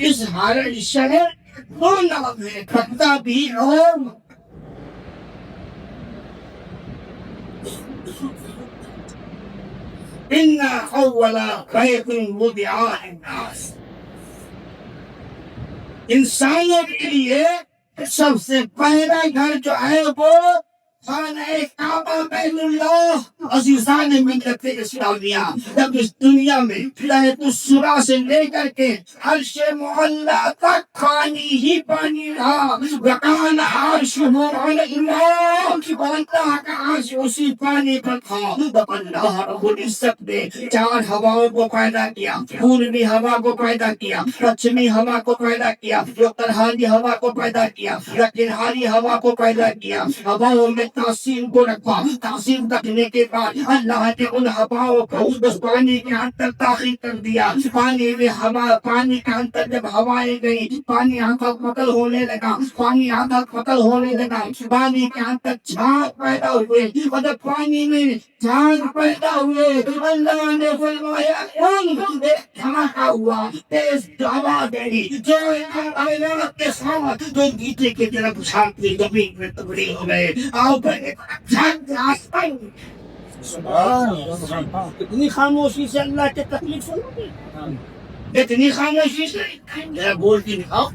اس حرم شہر دو نام ہے، مکہ بھی اور إِنَّ أَوَّلَ بَيْتٍ وُضِعَ لِلنَّاسِ، انسانوں کے لیے سب سے پہلا گھر جو ہے وہ خانہ کعبہ بیت اللہ۔ عزیزان ملت اسلامیہ، جب اس دنیا میں لہد الصبح سے لے کر کے عرش معلی تک پانی ہی پانی رہا، وکان عرشہ علی الماء، اور اللہ کا عرش اسی پانی پر تھا۔ جب اللہ رب العزت نے چار ہواؤں کو پیدا کیا، پوربی ہوا کو پیدا کیا، پچھمی ہوا کو پیدا کیا، اترہاری ہوا کو پیدا کیا، دکنہاری ہوا کو پیدا کیا، ہواؤں میں تاثیر کو رکھا۔ تاثیر رکھنے کے بعد اللہ نے ان ہواؤں کو اس پانی کے اندر داخل کر دیا۔ پانی میں ہوا، پانی کے اندر جب ہوائیں گئی، پانی آدھا قتل ہونے لگا، پانی آدھا قتل ہونے لگا، پانی کے اندر جھاگ پیدا ہوئے، اور جب پانی میں جھاگ پیدا ہوئے اللہ نے فرمایا ایک دھماکہ ہوا، تیز ہوا گئی جو کائنات کے ساتھ جو نیچے کی طرف جھانکتے زمین میں تبدیل ہو گئے۔ اتنی خاموشی سے اللہ کے تکلیف سنو، اتنی خاموشی سے ذرا بول کے دکھاؤ،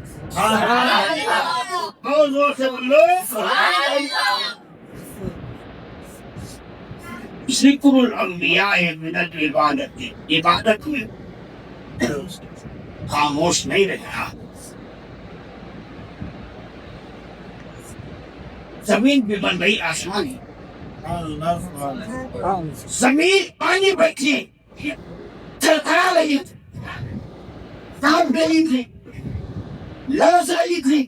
اور زور سے بولو۔ ذکر الانبیاء من العبادت، عبادت میں خاموش نہیں رہا۔ زمین بھی بن رہی، آسمان ہی، زمین پانی بیٹھی تھرتھرا رہی تھی، کانپ رہی تھی، لرز رہی تھی۔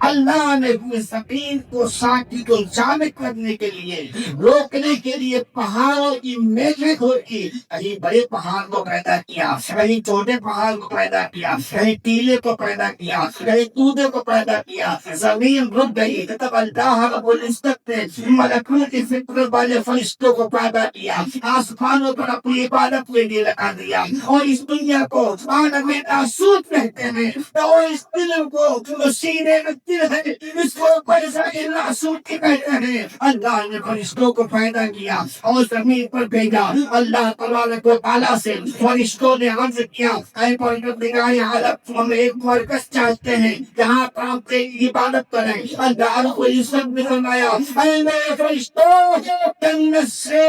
اللہ نے زمین کو ساکت و جامد کرنے کے لیے، روکنے کے لیے پہاڑوں کی میخیں کھولی، کہیں بڑے پہاڑ کو پیدا کیا، کہیں چھوٹے پہاڑ کو پیدا کیا، کہیں ٹیلے کو پیدا کیا، کہیں دودے کو پیدا کیا۔ زمین رک گئی تب اللہ رب العزت نے ملکوت فطرت والے فرشتوں کو پیدا کیا، آسمانوں پر اپنی عبادت کے لیے لگا دیا، اور اس دنیا کو عالم ناسوت کہتے ہیں، اور اس دل کو سینے میں دل ہے، اس کو برزخ ناسوت کہتے ہیں۔ اللہ نے فرشتوں کو پیدا کیا اور زمین پر بھیجا۔ اللہ تبارک و تعالیٰ سے فرشتوں نے عرض کیا، اے پروردگار عالم، ہم ایک مرکز چاہتے ہیں جہاں پر ہم تیری عبادت کریں۔ اللہ رب العزت نے فرمایا، اے میرے فرشتوں، جنت سے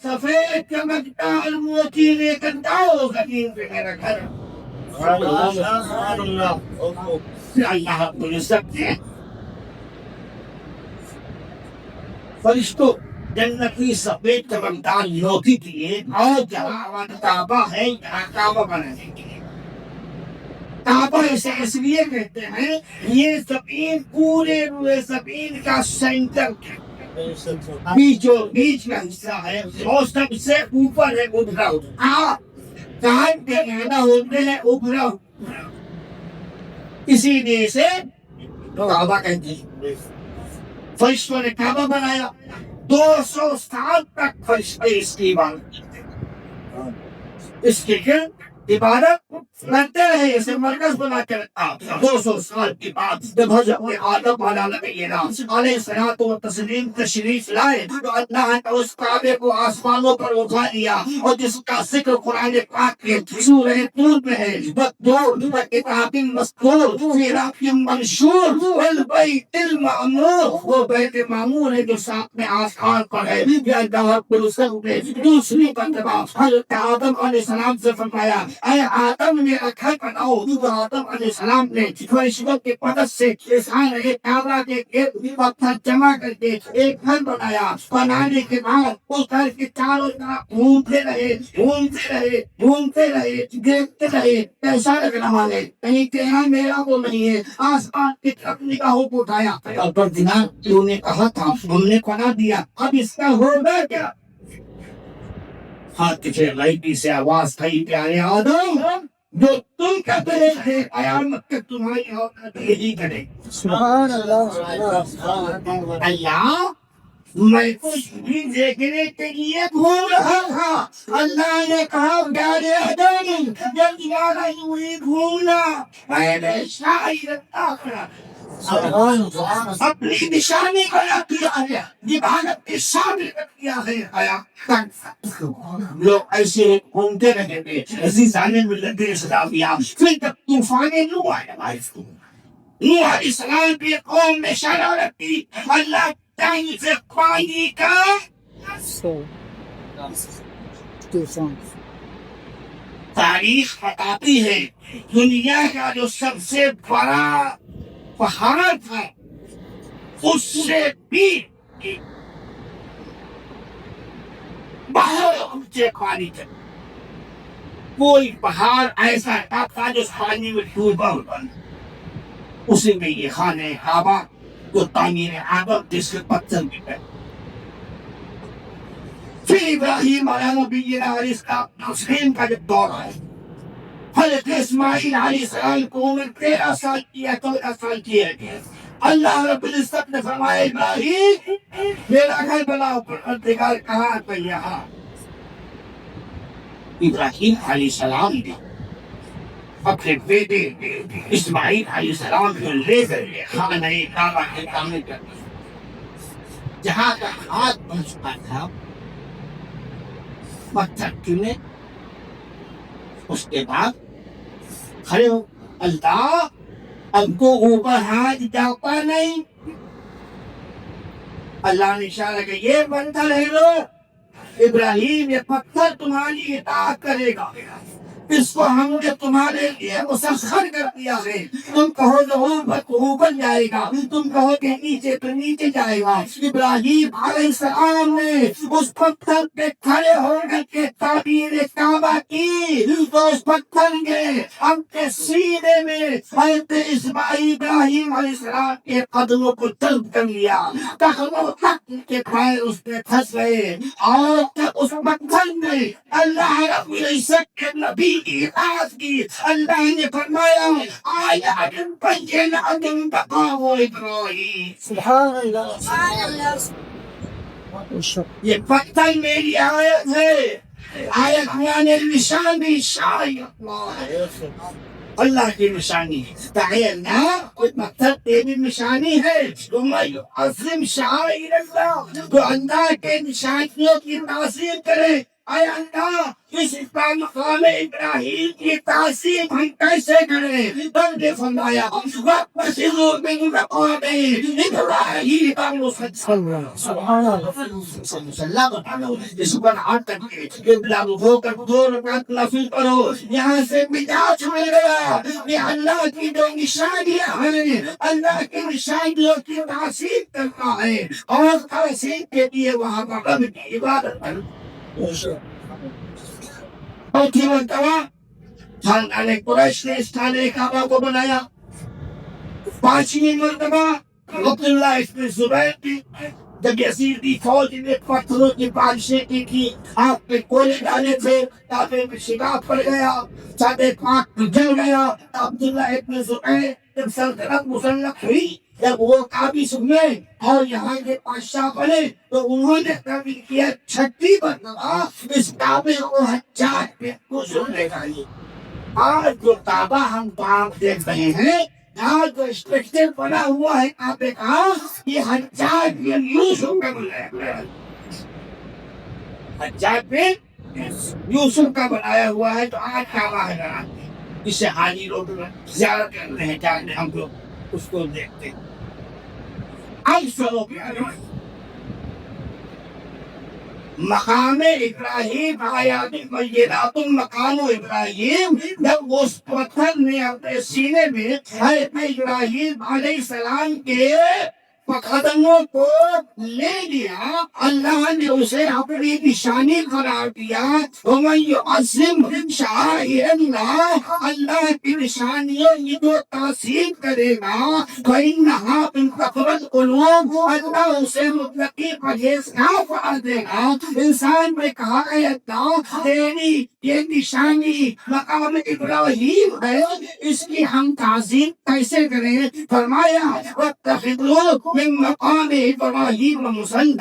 سفید چمکدار موتی لے کر جاؤ زمین پہ میرا گھر۔ اللہ رب العزت نے فرشتوں جنتی سفید چمکدار موتی دیے، اور جہاں کعبہ ہے جہاں کعبہ بنانے کے لیے، کعبہ اسے اس لیے کہتے ہیں، یہ زمین پورے زمین کا سینٹر بیچو بیچ کا حصہ ہے، اور سب سے اوپر ہے ابھرا ہوا، کان کے پیدا ہوتے ہیں ابھرا ہوا، اسی لیے سے کعبہ کہتے ہیں۔ فرشتوں نے کعبہ بنایا، 200 سال تک فرشتے اس کی عبادت کرتے ہیں، اس کی عبادت کرتے رہے، اسے مرکز بنا کے رکھا۔ 200 سال کے بعد جب حضرت آدم علیہ الصلوۃ والتسلیم تشریف لائے تو اللہ نے اس کعبے کو آسمانوں پر اٹھا لیا، اور جس کا ذکر قرآن پاک کے سورہ طور میں ہے، مَسْطُورٌ وَكِتَابٍ مَسْطُورٍ فِي رَقٍّ مَنشُورٍ وَالْبَيْتِ الْمَعْمُورِ، وہ بیت معمور ہے جو ساتویں آسمان پر ہے۔ یہ اللہ رب العزت نے دوسری مرتبہ حضرت آدم علیہ السلام سے فرمایا، اے آدم میرا گھر بناؤ. تو آدم علیہ السلام نے فرشتوں کی مدد سے سارے کعبہ کے گرد پتھر جمع کر کے ایک گھر بنایا. بنانے کے بعد اس گھر کے چاروں طرف گھومتے رہے دیکھتے رہے کیسا لگ رہا ہے, کہیں تیرا میرا وہ نہیں ہے. آسمان کی طرف نگاہوں کو اٹھایا اور پردگار تو نے کہا تھا ہم نے بنا دیا, اب اس کا ہوگا کیا؟ ہاتھ سے غیبی سے آواز تھی پیارے آدم جو تم کرتے تھے قیامت تک تمہاری اولاد یہی کرے. سبحان اللہ. اللہ میں کچھ بھی دیکھنے کے لیے گھوم رہا تھا. اللہ نے کہا پیارے آدم جب تمہارا یوں ہی گھومنا میں نے شاید آخرا اپنی نشانی کھڑا کیا ہے, عبادت کے شامل کیا ہے. آیا لوگ ایسے گھومتے رہے تھے, ایسی جانے میں لگے سلامیاں. پھر جب طوفان نوح آیا نوح علیہ السلام کی قوم میں شرارت کی, اللہ ٹائم سے پانی کا طوفان تاریخ بتاتی ہے دنیا کا جو سب سے بڑا پہاڑ تھا اس سے بھی بہت اونچے پانی تھے. کوئی پہاڑ ایسا تھا جو پانی میں ڈوبا ہوا, اسی میں یہ خانہ کعبہ جو تعمیر آدم جس کے پتھر بھی ہے. پھر ابراہیم علیہ نبینا علیہ السلام حسین کا جب دور ہے, حضرت اسماعیل علیہ السلام کو عمر 13 سال کی ہے, 14 سال کی ہے. اللہ رب العزت نے فرمایا ابراہیم میرا گھر بناؤ. پروردگار کہاں تو یہاں. ابراہیم علیہ السلام نے اپنے بیٹے اسماعیل علیہ السلام کو لے کر خانہ کعبہ کے سامنے کر دیا. جہاں کا ہاتھ بن چکا تھا پتھر چنے. اس کے بعد کھڑے ہو, اللہ اب کو اوپر ہاتھ جاتا نہیں. اللہ نے اشارہ کیا یہ بندہ رہ لو ابراہیم, یہ پتھر تمہاری اطاعت کرے گا, اس کو ہم نے تمہارے لیے مسخر کر دیا ہے. تم کہو تو اوپر جائے گا, تم کہو کہ نیچے تو نیچے جائے گا. ابراہیم علیہ السلام نے اس پتھر پہ کھڑے ہو کر کے تعبیر کعبہ کی تو اس پتھر نے ہم کے سینے میں حضرت اسماعیل ابراہیم علیہ السلام کے قدموں کو جلب کر لیا. تخموں تک کے پیر اس پہ پھنس گئے اور اس پتھر نے اللہ رب العزت کے نبی کی اطاعت کی. اللہ نے فرمایا آیا بینہ مقام ابراہیم. سبحان اللہ. یہ پتھر میری آیت ہے, آیت یعنی نشانی شاید اللہ کی نشانی ہے. نہ کوئی پتھر تیری نشانی ہے تم عظیم شاعر اللہ تو اللہ کے نشانیوں کی تعظیم کرے. اے اللہ اس مقام ابراہیم کی تعظیم ہم کیسے کریں؟ تم نے فرمایا وَاقْتَسِمُوا مِنْ مَقَامِ إِبْرَاهِيمَ مُصَلًّى. سبحان اللہ. اس پر ہاتھ کر کے قبلہ ہو کر 2 رکعت نفل کرو. یہاں سے مزاج مل گیا کہ اللہ کی جو نشانیاں ہیں اللہ کی نشانیوں کی تعظیم کرنا ہے اور تعظیم کے لیے وہاں مقام کی عبادت کرنا. چوتھی مرتبہ خاندان قریش نے اس خانہ کعبہ کو بنایا. 5ویں مرتبہ عبداللہ ابن زبیر کی جب یزید کی فوج نے پتھروں کی بارشیں کی, آپ پہ گولے ڈالے تھے, کعبے میں شگاف پڑ گیا, چادر پاک جل گیا. عبداللہ ابن زبیر جب سلطنت مسلط ہوئی, جب وہ قابض ہوئے اور یہاں کے بادشاہ بنے تو انہوں نے تعمیر کیا 36 مرتبہ اس کعبے کو حجاج پہ گزرنے کا. آج جو کعبہ ہم پاک دیکھ رہے ہیں, آج جو اسٹرکچر بنا ہوا ہے کعبے کا, یہ حجاج بن یوسف کا بنایا ہوا ہے. حجاج بن یوسف کا بنایا ہوا ہے. تو آج کعبہ ہے جسے حاجی لوگ زیارت کرتے ہیں, جاتے ہم لوگ اس کو دیکھتے ہیں. مقام ابراہیم آیات بینات مقام ابراہیم، جب اس پتھر نے اپنے سینے میں حضرت ابراہیم علیہ السلام کے قدموں کو لے لیا، اللہ نے اسے اپنی نشانی قرار دیا۔ وَمَن يُعَظِّمْ شَعَائِرَ اللَّهِ، اللہ کی نشانیوں کی جو تعظیم کرے گا، فَإِنَّهَا مِن تَقْوَى الْقُلُوبِ، اللہ اسے متقی پرہیزگار قرار دے گا۔ انسان میں کہا ہے اللہ تیری یہ نشانی مقام ابراہیم ہے، اس کی ہم تعظیم کیسے کریں؟ فرمایا وَاتَّخِذُوا مِن مقام ابراہیم مصلی،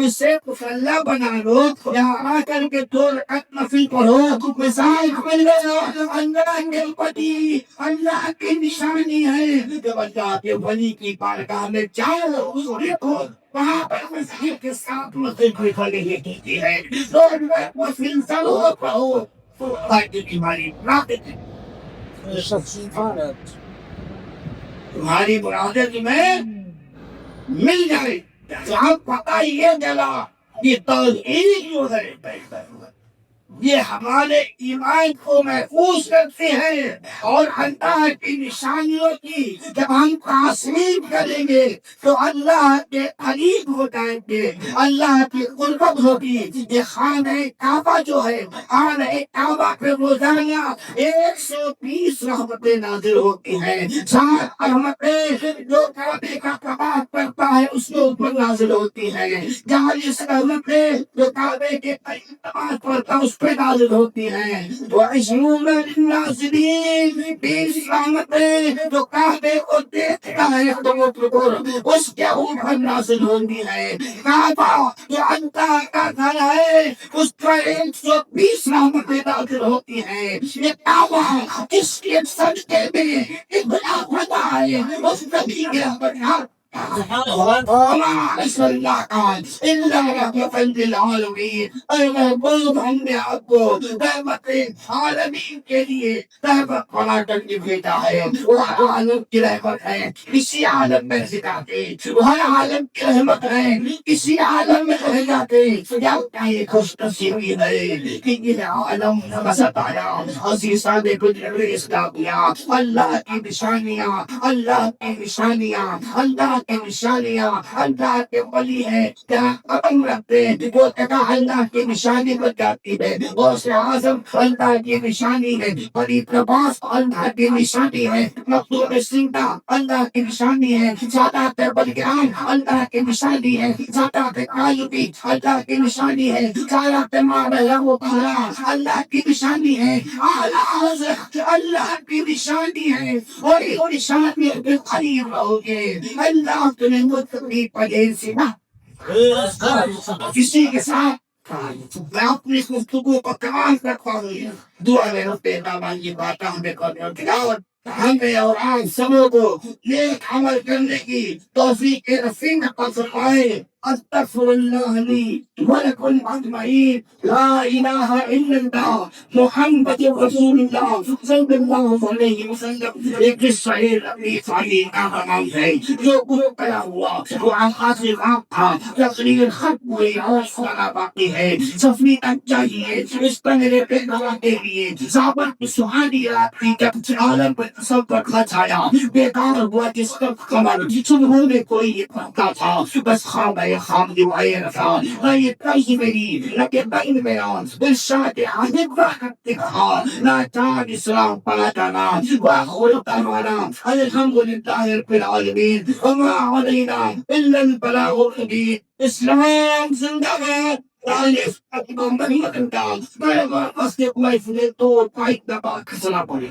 اس سے مصلی بنا لو، یہاں آ کر کے 2 رکعت نفل پڑھو، مثال مل گیا۔ اللہ کے ولی، اللہ کی نشانی ہے، جب اللہ کے ولی کی بارگاہ میں جاؤ دیکھو وہاں پر مسیح کے ساتھ مسجد بھی کھڑی ہوتی ہے، لوگ مسلم ضرور پڑھو تاکہ تمہاری مرادیں تمہاری مرادیں میں مل جائے۔ تو اب پتہ یہ چلا کہ توحید جو ہے یہ ہمارے ایمان کو محفوظ کرتے ہیں، اور اللہ کی نشانیوں کی جب ہم تعظیم کریں گے تو اللہ کے قریب ہو جائیں گے، اللہ کی قربت ہوگی۔ یہ خانہ کعبہ جو ہے، خانہ کعبہ پہ روزانہ 120 رحمتیں نازل ہوتی ہیں، 7 رحمتیں جو کعبے کا طواف کرتا ہے اس کے اوپر نازل ہوتی ہیں، 40 رحمتیں جو کعبے کے قریب نماز پڑھتا ہے اس پہ نازل ہوتی ہیں، وعشرون للناظرین، 20 رحمتیں جو کعبے کو دیکھتا ہے اس کے اوپر نازل ہوتی ہے۔ کعبہ جو اللہ کا گھر ہے اس پر 120 رحمتیں نازل ہوتی ہیں۔ یہ کعبہ جس کے سجدے میں ابلا ہوتا ہے اس نبی کے بنیاد صلی اللہ کا اللہ رحمت للعالمین، اے محبوب ہم نے آپ کو رحمت عالمین کے لیے رحمت بنا کر کے بھیجا ہے۔ وہ عالم کی رحمت ہے کسی عالم میں رہ جاتے، وہ عالم کی رحمت ہے کسی عالم میں رہ جاتے۔ کیا یہ خوش نصیبی ہے کہ یہ عالم وسط آیا، عزیزان گزر اسلامیہ، اللہ کی نشانیاں، اللہ کی نشانیاں، اللہ کی نشانیاں، اللہ کے ولی ہے کیا قدم رکھتے وہ جگہ اللہ کی نشانی بن جاتی ہے۔ غوث اعظم اللہ کی نشانی ہے، فرید عباس اللہ کی نشانی ہے، مخدوم سنگھا اللہ کی نشانی ہے، سادات بلگرام اللہ کی نشانی ہے، سادات قایوبی اللہ کی نشانی ہے، سادات ماریا اللہ کی نشانی ہے، اعلیٰ حضرت اللہ کی نشانی ہے، اور یہ نشانی کے قریب رہو گے۔ اللہ تمہیں متقی پرہیزگار کسی کے ساتھ میں اپنی گفتگو کو تمام کرتا ہوں، دعا میں رفتے دامان کی باتیں ہمیں کرنے اور تلاوت ہمیں اور آج سبوں کو نیک عمل کرنے کی توفیق رفیق عطا فرمائے۔ استغفر اللہ لی ولکم اجمعین، لا الہ الا اللہ محمد رسول اللہ صلی اللہ علیہ وسلم۔ ایک قصہ نبی صالح کا نام ہے جو گرو کیا ہوا، وہ آغاز وقت تھا، تقریر ختم ہوئی اور سنا باقی ہے، سفری تک چاہیے اس پر میرے پیغام کے لیے صحابہ کی سہانی رات تھی جب عالم پر سب پر خط آیا، بیکار ہوا جس کا کمر صبح میں کوئی یہ پڑھتا تھا، بس خواب خام دیوائے رفا یہ کئی میری لگے بین بیان ارشاد حضرت وقت دکھا ناچار اسلام پڑا جانا وآخر دعوانا الحمدللہ رب العالمین وما علینا الا البلاغ المبین۔ اسلام زندہ باد، تعریف اکبر محمد اللہ، بڑے بار قصد کوئی فلے تو پائک دبا کھسنا پڑے۔